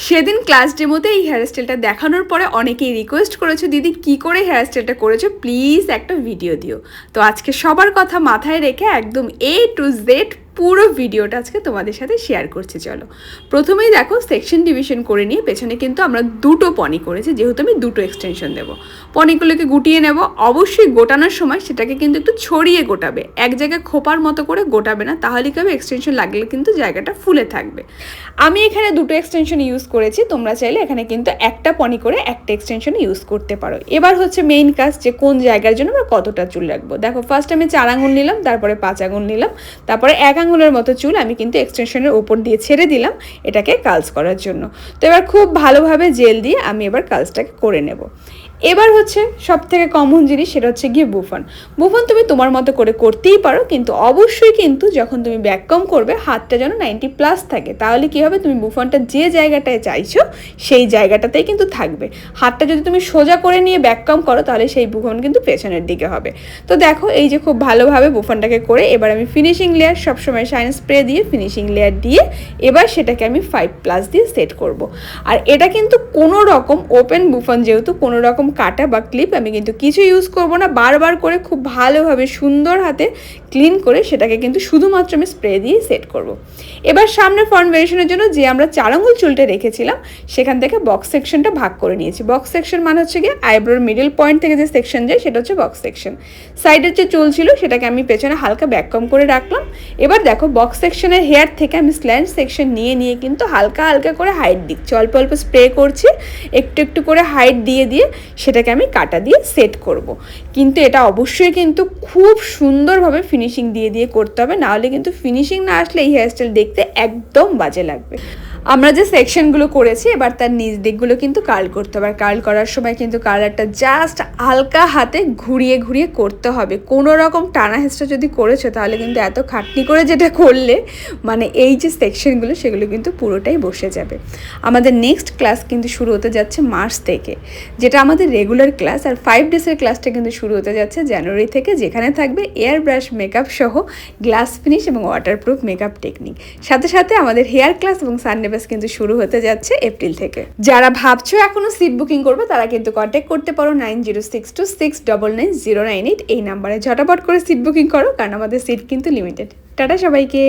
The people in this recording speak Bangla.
সেদিন ক্লাস ডেমোতে এই হেয়ারস্টাইলটা দেখানোর পরে অনেকেই রিকোয়েস্ট করেছো, দিদি কি করে হেয়ারস্টাইলটা করেছো, প্লিজ একটা ভিডিও দিও। তো আজকে সবার কথা মাথায় রেখে একদম A to Z পুরো ভিডিওটা আজকে তোমাদের সাথে শেয়ার করছি। চলো প্রথমেই দেখো সেকশন ডিভিশন করে নিয়ে পেছনে কিন্তু আমরা দুটো পনি করেছি, যেহেতু আমি দুটো এক্সটেনশন দেবো। পনিগুলোকে গুটিয়ে নেব। অবশ্যই গোটানোর সময় সেটাকে কিন্তু একটু ছড়িয়ে গোটাবে, এক জায়গায় খোপার মতো করে গোটাবে না, তাহলে কি হবে, এক্সটেনশন লাগলে কিন্তু জায়গাটা ফুলে থাকবে। আমি এখানে দুটো এক্সটেনশন ইউজ করেছি, তোমরা চাইলে এখানে কিন্তু একটা পনি করে একটা এক্সটেনশন ইউজ করতে পারো। এবার হচ্ছে মেইন কাজ, যে কোন জায়গার জন্য আমরা কতটা চুল রাখবো। দেখো ফার্স্ট আমি 4 আঙুল নিলাম, তারপরে 5 আঙুল নিলাম, তারপরে 1 আঙুলের মতো চুল আমি কিন্তু এক্সটেনশনের উপর দিয়ে ছেড়ে দিলাম এটাকে কার্লস করার জন্য। তো এবার খুব ভালোভাবে জেল দিয়ে আমি এবার কার্লসটাকে করে নেব। এবার হচ্ছে সব থেকে কমন জিনিস, সেটা হচ্ছে গিয়ে বুফন। বুফন তুমি তোমার মতো করে করতেই পারো, কিন্তু অবশ্যই কিন্তু যখন তুমি ব্যাককম করবে হাতটা যেন 90+ থাকে, তাহলে কি হবে, তুমি বুফনটা যে জায়গাটায় চাইছো সেই জায়গাটাতেই কিন্তু থাকবে। হাতটা যদি তুমি সোজা করে নিয়ে ব্যাককম করো তাহলে সেই বুফন কিন্তু পেছনের দিকে হবে। তো দেখো এই যে খুব ভালোভাবে বুফনটাকে করে এবার আমি ফিনিশিং লেয়ার, সবসময় শাইন স্প্রে দিয়ে ফিনিশিং লেয়ার দিয়ে এবার সেটাকে আমি 5+ দিয়ে সেট করব। আর এটা কিন্তু কোনো রকম ওপেন বুফন, যেহেতু কোনো রকম কাটা বা ক্লিপ আমি কিন্তু কিছু ইউজ করব না। বারবার করে খুব ভালোভাবে সুন্দর হাতে ক্লিন করে সেটাকে কিন্তু শুধুমাত্র আমি স্প্রে দিয়ে সেট করব। এবার সামনে ফ্রন্ট ভেরিয়েশনের জন্য যে আমরা 4 আঙুল চুলটা রেখেছিলাম সেখান থেকে বক্স সেকশনটা ভাগ করে নিয়েছি। বক্স সেকশন মানে হচ্ছে গিয়ে আইব্রোর মিডল পয়েন্ট থেকে যে সেকশন যায় সেটা হচ্ছে বক্স সেকশন। সাইডের যে চুল ছিল সেটাকে আমি পেছনে হালকা ব্যাককম করে রাখলাম। এবার দেখো বক্স সেকশনের হেয়ার থেকে আমি স্ল্যান্ট সেকশন নিয়ে নিয়ে কিন্তু হালকা হালকা করে হাইট দিচ্ছি, অল্প অল্প স্প্রে করছি, একটু একটু করে হাইট দিয়ে দিয়ে সেটাকে আমি কাটা দিয়ে সেট করব। কিন্তু এটা অবশ্যই কিন্তু খুব সুন্দরভাবে ফিনিশিং দিয়ে দিয়ে করতে হবে, নাহলে কিন্তু ফিনিশিং না আসলে এই হেয়ারস্টাইল দেখতে একদম বাজে লাগবে। আমরা যে সেকশনগুলো করেছি এবার তার নিচ দিকগুলো কিন্তু কার্ল করতে হবে। আর কার্ল করার সময় কিন্তু কার্লারটা জাস্ট হালকা হাতে ঘুরিয়ে ঘুরিয়ে করতে হবে। কোনো রকম টানা হেঁচড়া যদি করেছো তাহলে কিন্তু এত খাটনি করে যেটা করলে মানে এই যে সেকশনগুলো সেগুলো কিন্তু পুরোটাই বসে যাবে। আমাদের নেক্সট ক্লাস কিন্তু শুরু হতে যাচ্ছে মার্চ থেকে, যেটা আমাদের রেগুলার ক্লাস। আর 5 ডেজের ক্লাসটা কিন্তু শুরু হতে যাচ্ছে জানুয়ারি থেকে, যেখানে থাকবে এয়ার ব্রাশ মেকআপ সহ গ্লাস ফিনিশ এবং ওয়াটারপ্রুফ মেকআপ টেকনিক। সাথে সাথে আমাদের হেয়ার ক্লাস এবং সানডে কিন্তু শুরু হতে যাচ্ছে এপ্রিল থেকে। যারা ভাবছো এখনো সিট বুকিং করবে তারা কিন্তু কন্ট্যাক্ট করতে পারো 9062699098 এই নাম্বারে। ঝটাপট করে সিট বুকিং করো, কারণ আমাদের সিট কিন্তু লিমিটেড। টাটা সবাইকে।